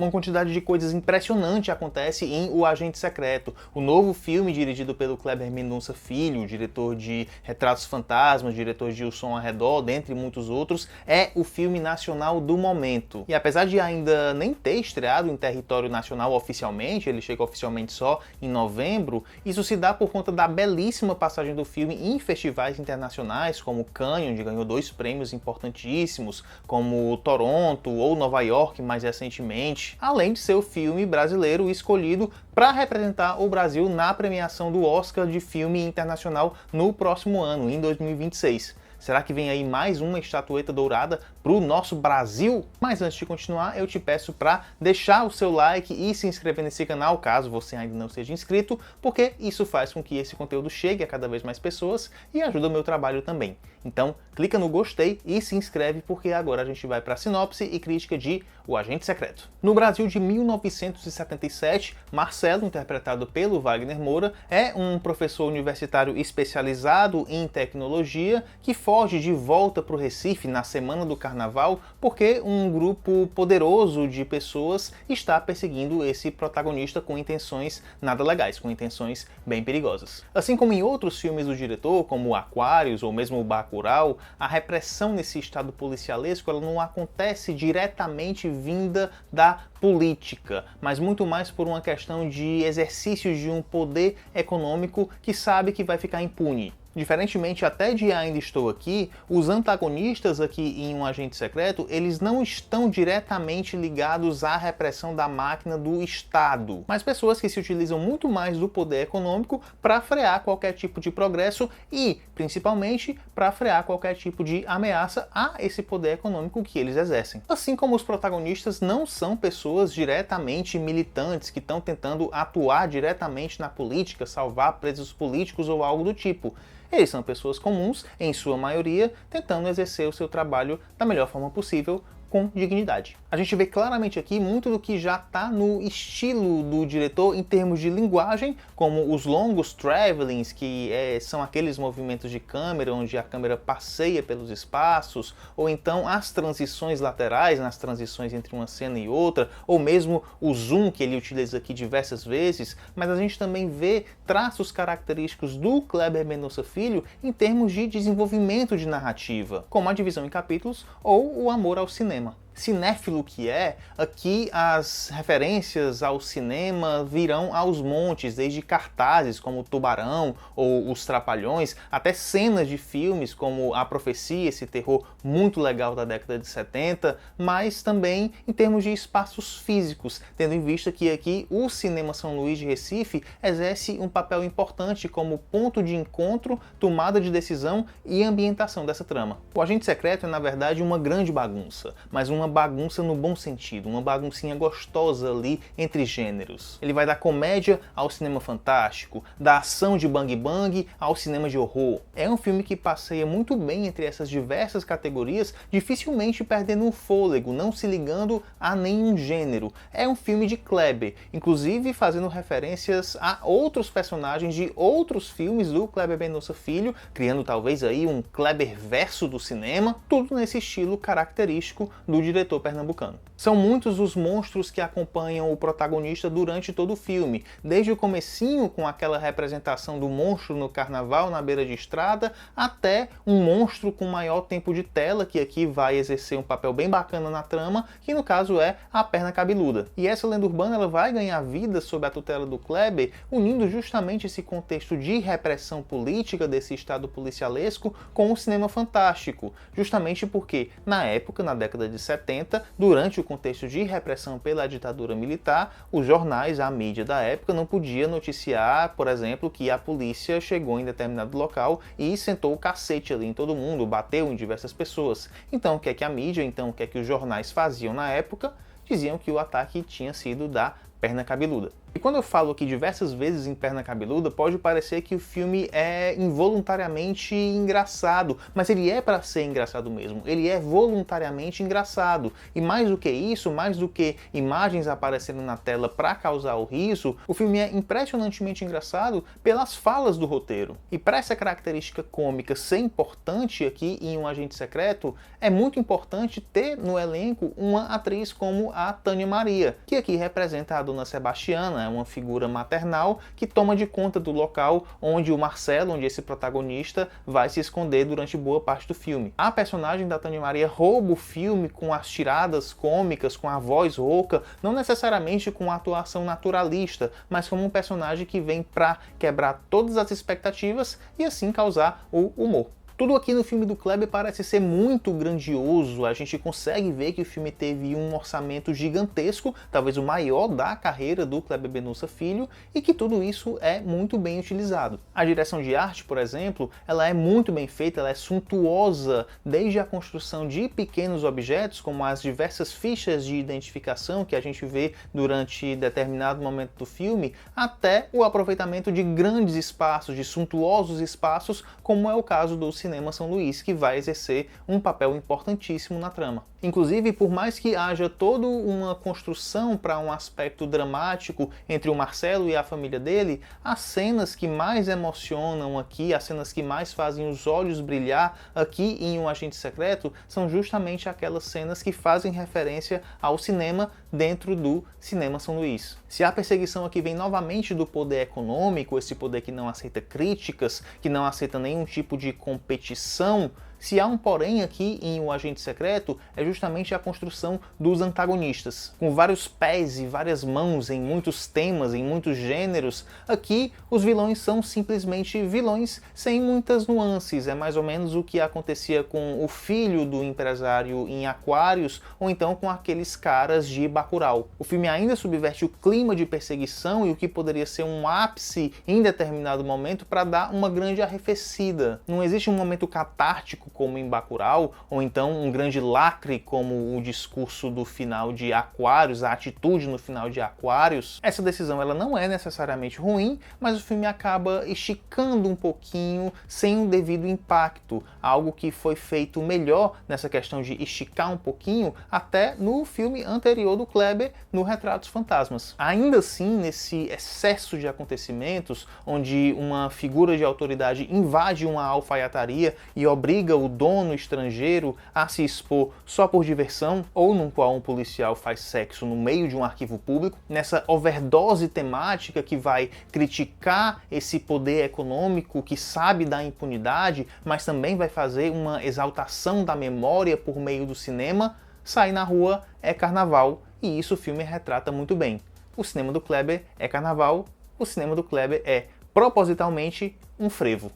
Uma quantidade de coisas impressionante acontece em O Agente Secreto, o novo filme dirigido pelo Kleber Mendonça Filho, diretor de Retratos Fantasmas, diretor de O Som ao Redor, dentre muitos outros, é o filme nacional do momento. E apesar de ainda nem ter estreado em território nacional oficialmente, ele chega oficialmente só em novembro, isso se dá por conta da belíssima passagem do filme em festivais internacionais, como Cannes, onde ganhou 2 prêmios importantíssimos, como Toronto ou Nova York mais recentemente, além de ser o filme brasileiro escolhido para representar o Brasil na premiação do Oscar de Filme Internacional no próximo ano, em 2026. Será que vem aí mais uma estatueta dourada para o nosso Brasil? Mas antes de continuar, eu te peço para deixar o seu like e se inscrever nesse canal, caso você ainda não seja inscrito, porque isso faz com que esse conteúdo chegue a cada vez mais pessoas e ajuda o meu trabalho também. Então, clica no gostei e se inscreve, porque agora a gente vai para a sinopse e crítica de O Agente Secreto. No Brasil de 1977, Marcelo, interpretado pelo Wagner Moura, é um professor universitário especializado em tecnologia que foge de volta para o Recife na semana do Carnaval porque um grupo poderoso de pessoas está perseguindo esse protagonista com intenções nada legais, com intenções bem perigosas. Assim como em outros filmes do diretor, como Aquários ou mesmo Bacurau, a repressão nesse estado policialesco ela não acontece diretamente vinda da política, mas muito mais por uma questão de exercício de um poder econômico que sabe que vai ficar impune. Diferentemente até de Ainda Estou Aqui, os antagonistas aqui em Um Agente Secreto, eles não estão diretamente ligados à repressão da máquina do Estado, mas pessoas que se utilizam muito mais do poder econômico para frear qualquer tipo de progresso e, principalmente, para frear qualquer tipo de ameaça a esse poder econômico que eles exercem. Assim como os protagonistas não são pessoas diretamente militantes que estão tentando atuar diretamente na política, salvar presos políticos ou algo do tipo. Eles são pessoas comuns, em sua maioria, tentando exercer o seu trabalho da melhor forma possível, com dignidade. A gente vê claramente aqui muito do que já está no estilo do diretor em termos de linguagem, como os longos travelings, que são aqueles movimentos de câmera onde a câmera passeia pelos espaços, ou então as transições laterais, nas transições entre uma cena e outra, ou mesmo o zoom que ele utiliza aqui diversas vezes, mas a gente também vê traços característicos do Kleber Mendonça Filho em termos de desenvolvimento de narrativa, como a divisão em capítulos ou o amor ao cinema. Cinéfilo que é, aqui as referências ao cinema virão aos montes, desde cartazes como Tubarão ou Os Trapalhões, até cenas de filmes como A Profecia, esse terror muito legal da década de 70, mas também em termos de espaços físicos, tendo em vista que aqui o Cinema São Luís de Recife exerce um papel importante como ponto de encontro, tomada de decisão e ambientação dessa trama. O Agente Secreto é, na verdade, uma grande bagunça, mas uma bagunça no bom sentido, uma baguncinha gostosa ali entre gêneros. Ele vai da comédia ao cinema fantástico, da ação de bang bang ao cinema de horror. É um filme que passeia muito bem entre essas diversas categorias, dificilmente perdendo o fôlego, não se ligando a nenhum gênero. É um filme de Kleber, inclusive fazendo referências a outros personagens de outros filmes do Kleber Mendonça Filho, criando talvez aí um Kleber verso do cinema, tudo nesse estilo característico do diretor pernambucano. São muitos os monstros que acompanham o protagonista durante todo o filme, desde o comecinho com aquela representação do monstro no carnaval na beira de estrada, até um monstro com maior tempo de tela, que aqui vai exercer um papel bem bacana na trama, que no caso é a Perna Cabeluda. E essa lenda urbana ela vai ganhar vida sob a tutela do Kleber, unindo justamente esse contexto de repressão política desse estado policialesco com o cinema fantástico, justamente porque na época, na década de 70, durante o contexto de repressão pela ditadura militar, os jornais, a mídia da época não podia noticiar, por exemplo, que a polícia chegou em determinado local e sentou o cacete ali em todo mundo, bateu em diversas pessoas. Então, o que é que a mídia, então o que é que os jornais faziam na época? Diziam que o ataque tinha sido da Perna Cabeluda. E quando eu falo aqui diversas vezes em Perna Cabeluda, pode parecer que o filme é involuntariamente engraçado, mas ele é para ser engraçado mesmo, ele é voluntariamente engraçado. E mais do que isso, mais do que imagens aparecendo na tela para causar o riso, o filme é impressionantemente engraçado pelas falas do roteiro. E para essa característica cômica ser importante aqui em Um Agente Secreto, é muito importante ter no elenco uma atriz como a Tânia Maria, que aqui representa a Dona Sebastiana, é uma figura maternal que toma de conta do local onde o Marcelo, onde esse protagonista, vai se esconder durante boa parte do filme. A personagem da Tânia Maria rouba o filme com as tiradas cômicas, com a voz rouca, não necessariamente com a atuação naturalista, mas como um personagem que vem para quebrar todas as expectativas e assim causar o humor. Tudo aqui no filme do Kleber parece ser muito grandioso, a gente consegue ver que o filme teve um orçamento gigantesco, talvez o maior da carreira do Kleber Mendonça Filho, e que tudo isso é muito bem utilizado. A direção de arte, por exemplo, ela é muito bem feita, ela é suntuosa, desde a construção de pequenos objetos, como as diversas fichas de identificação que a gente vê durante determinado momento do filme, até o aproveitamento de grandes espaços, de suntuosos espaços, como é o caso do Cinema São Luís, que vai exercer um papel importantíssimo na trama. Inclusive, por mais que haja toda uma construção para um aspecto dramático entre o Marcelo e a família dele, as cenas que mais emocionam aqui, as cenas que mais fazem os olhos brilhar aqui em Um Agente Secreto, são justamente aquelas cenas que fazem referência ao cinema dentro do Cinema São Luís. Se a perseguição aqui vem novamente do poder econômico, esse poder que não aceita críticas, que não aceita nenhum tipo de competição, se há um porém aqui em O Agente Secreto, é justamente a construção dos antagonistas. Com vários pés e várias mãos em muitos temas, em muitos gêneros, aqui os vilões são simplesmente vilões sem muitas nuances. É mais ou menos o que acontecia com o filho do empresário em Aquários, ou então com aqueles caras de Bacurau. O filme ainda subverte o clima de perseguição e o que poderia ser um ápice em determinado momento para dar uma grande arrefecida. Não existe um momento catártico como em Bacurau, ou então um grande lacre como o discurso do final de Aquários, a atitude no final de Aquários. Essa decisão ela não é necessariamente ruim, mas o filme acaba esticando um pouquinho sem um devido impacto, algo que foi feito melhor nessa questão de esticar um pouquinho até no filme anterior do Kleber, no Retratos Fantasmas. Ainda assim, nesse excesso de acontecimentos, onde uma figura de autoridade invade uma alfaiataria e obriga o dono estrangeiro a se expor só por diversão, ou num qual um policial faz sexo no meio de um arquivo público, nessa overdose temática que vai criticar esse poder econômico que sabe da impunidade, mas também vai fazer uma exaltação da memória por meio do cinema, sair na rua é carnaval, e isso o filme retrata muito bem. O cinema do Kleber é carnaval, o cinema do Kleber é propositalmente um frevo.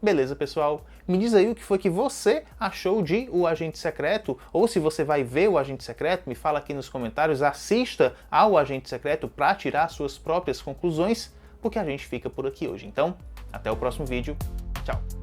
Beleza, pessoal? Me diz aí o que foi que você achou de O Agente Secreto, ou se você vai ver O Agente Secreto, me fala aqui nos comentários, assista ao Agente Secreto para tirar suas próprias conclusões, porque a gente fica por aqui hoje. Então, até o próximo vídeo. Tchau!